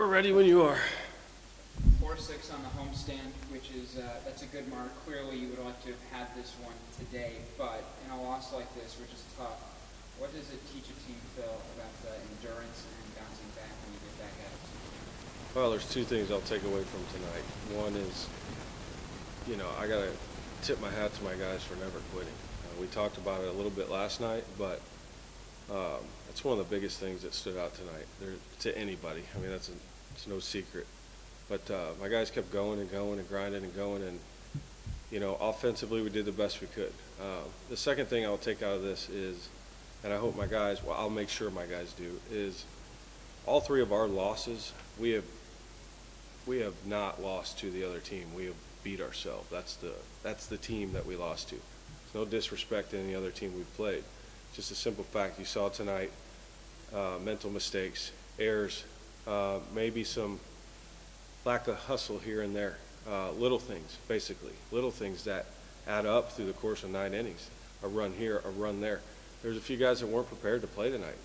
ready when you are. 4-6 on the homestand, which is that's a good mark. Clearly, you would like to have had this one today, but in a loss like this, which is tough, what does it teach a team, Phil, about the endurance and bouncing back when you get back at it? Well, there's two things I'll take away from tonight. One is, I got to tip my hat to my guys for never quitting. We talked about it a little bit last night, but it's one of the biggest things that stood out tonight to anybody. I mean, it's no secret. But my guys kept going and going and grinding and going, and offensively we did the best we could. The second thing I'll take out of this is, and I hope my guys, well, I'll make sure my guys do, is all three of our losses, we have not lost to the other team. We have beat ourselves. That's the team that we lost to. There's no disrespect to any other team we've played. Just a simple fact. You saw tonight, mental mistakes, errors, maybe some lack of hustle here and there. Little things, basically. Little things that add up through the course of 9 innings. A run here, a run there. There's a few guys that weren't prepared to play tonight.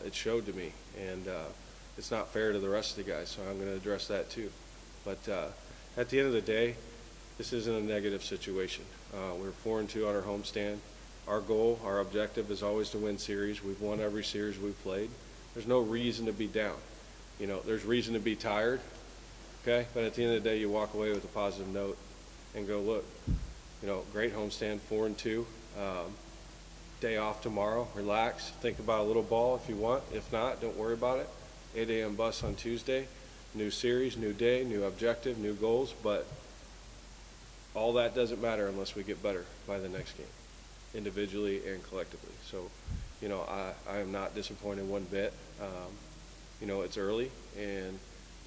It showed to me. And it's not fair to the rest of the guys, so I'm going to address that too. But at the end of the day, this isn't a negative situation. We're 4-2 on our homestand. Our goal, our objective is always to win series. We've won every series we've played. There's no reason to be down. There's reason to be tired, okay? But at the end of the day, you walk away with a positive note and go, look, great homestand, 4-2. Day off tomorrow, relax, think about a little ball if you want. If not, don't worry about it. 8 a.m. bus on Tuesday. New series, new day, new objective, new goals, but all that doesn't matter unless we get better by the next game, individually and collectively. So, I am not disappointed one bit. It's early, and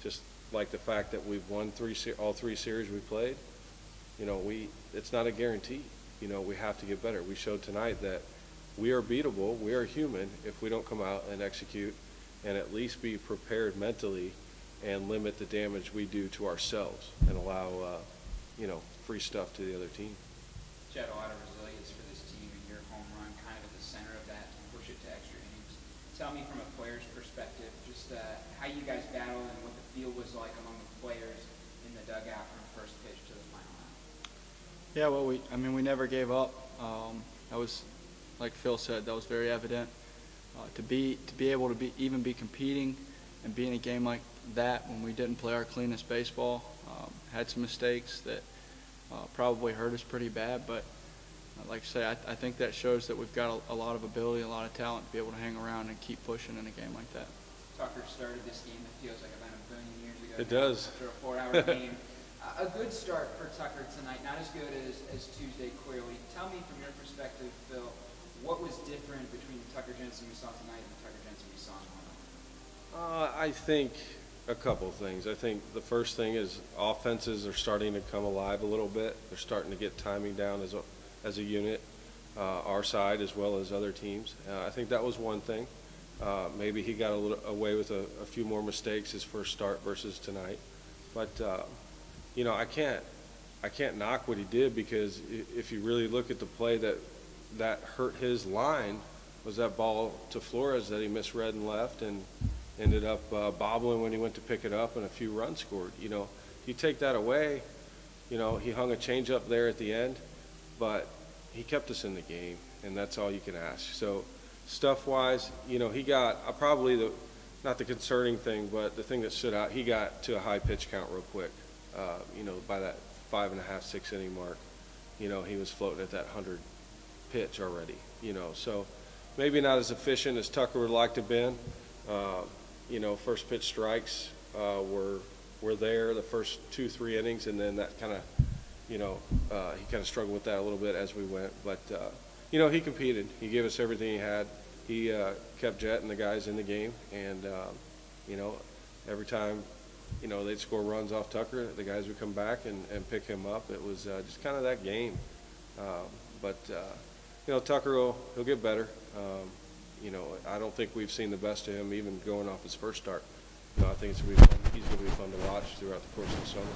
just like the fact that we've won all three series we played, it's not a guarantee. We have to get better. We showed tonight that we are beatable, we are human if we don't come out and execute and at least be prepared mentally and limit the damage we do to ourselves and allow, free stuff to the other team. Jed, a lot of resilience for this team, and your home run kind of at the center of that to push it to extra innings. Tell me from a player's perspective, just how you guys battled and what the feel was like among the players in the dugout from first pitch to the final out. Yeah, well, we never gave up. That was, like Phil said, that was very evident. To be able to even be competing and be in a game like that when we didn't play our cleanest baseball, had some mistakes that probably hurt us pretty bad, but like I say, I think that shows that we've got a lot of ability, a lot of talent to be able to hang around and keep pushing in a game like that. Tucker started this game that feels like about a billion years ago. It does. After a 4-hour game. A good start for Tucker tonight, not as good as Tuesday, clearly. Tell me from your perspective, Phil, what was different between the Tucker Jensen we saw tonight and the Tucker Jensen we saw tomorrow? I think a couple of things. I think the first thing is offenses are starting to come alive a little bit. They're starting to get timing down as a unit, our side as well as other teams. I think that was one thing. Maybe he got away with a few more mistakes his first start versus tonight. But, I can't knock what he did, because if you really look at the play that hurt his line was that ball to Flores that he misread and left and ended up bobbling when he went to pick it up, and a few runs scored. You take that away, he hung a changeup there at the end, but he kept us in the game, and that's all you can ask. So stuff-wise, he got probably not the concerning thing, but the thing that stood out, he got to a high pitch count real quick. By that 5.5, 6 inning mark, he was floating at that 100 pitch already. So maybe not as efficient as Tucker would like to have been. First pitch strikes were there the first 2-3 innings, and then that kind of, he kind of struggled with that a little bit as we went. But, he competed. He gave us everything he had. He kept Jet and the guys in the game, and, every time, they'd score runs off Tucker, the guys would come back and pick him up. It was just kind of that game. Tucker he'll get better. I don't think we've seen the best of him even going off his first start. I think he's going to be fun to watch throughout the course of the summer.